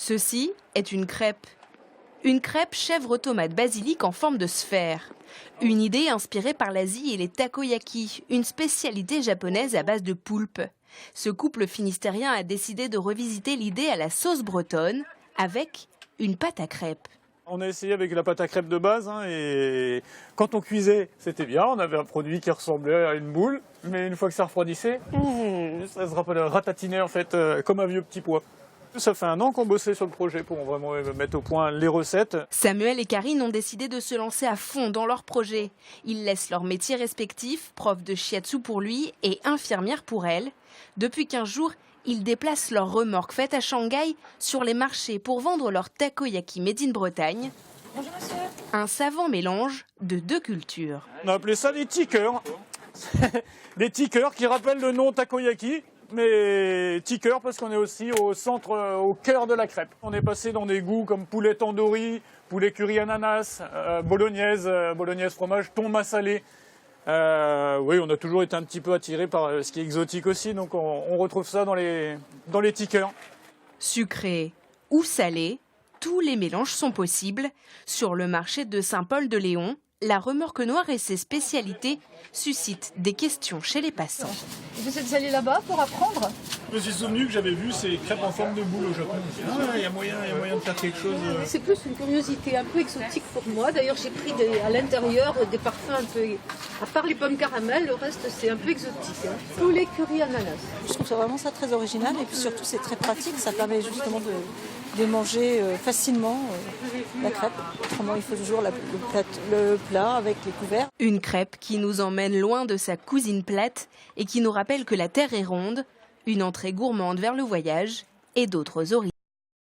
Ceci est une crêpe. Une crêpe chèvre tomate basilic en forme de sphère. Une idée inspirée par l'Asie et les takoyaki, une spécialité japonaise à base de poulpe. Ce couple finistérien a décidé de revisiter l'idée à la sauce bretonne avec une pâte à crêpes. On a essayé avec la pâte à crêpes de base et quand on cuisait, c'était bien. On avait un produit qui ressemblait à une boule, mais une fois que ça refroidissait, ça se ratatinait en fait comme un vieux petit pois. Ça fait 1 an qu'on bossait sur le projet pour vraiment mettre au point les recettes. Samuel et Karine ont décidé de se lancer à fond dans leur projet. Ils laissent leurs métiers respectifs, prof de shiatsu pour lui et infirmière pour elle. Depuis 15 jours, ils déplacent leurs remorques faites à Shanghai sur les marchés pour vendre leur takoyaki made in Bretagne. Bonjour monsieur. Un savant mélange de 2 cultures. On a appelé ça les tickers. Les tickers qui rappellent le nom takoyaki. Mais ticker parce qu'on est aussi au centre, au cœur de la crêpe. On est passé dans des goûts comme poulet tandoori, poulet curry ananas, bolognaise fromage, thon massalé. Oui, on a toujours été un petit peu attiré par ce qui est exotique aussi, donc on retrouve ça dans les tickers. Sucré ou salé, tous les mélanges sont possibles. Sur le marché de Saint-Paul-de-Léon, la remorque noire et ses spécialités suscitent des questions chez les passants. Vous êtes allé là-bas pour apprendre? Je me suis souvenu que j'avais vu ces crêpes en forme de boule au Japon. Il y a moyen de faire quelque chose. C'est plus une curiosité un peu exotique pour moi. D'ailleurs, j'ai pris à l'intérieur des parfums un peu... À part les pommes caramel, le reste c'est un peu exotique. Poulet curry ananas. Je trouve ça vraiment très original et puis surtout c'est très pratique. Ça permet justement de manger facilement la crêpe. Autrement, il faut toujours le plat avec les couverts. Une crêpe qui nous emmène loin de sa cousine plate et qui nous rappelle que la terre est ronde, une entrée gourmande vers le voyage et d'autres horizons.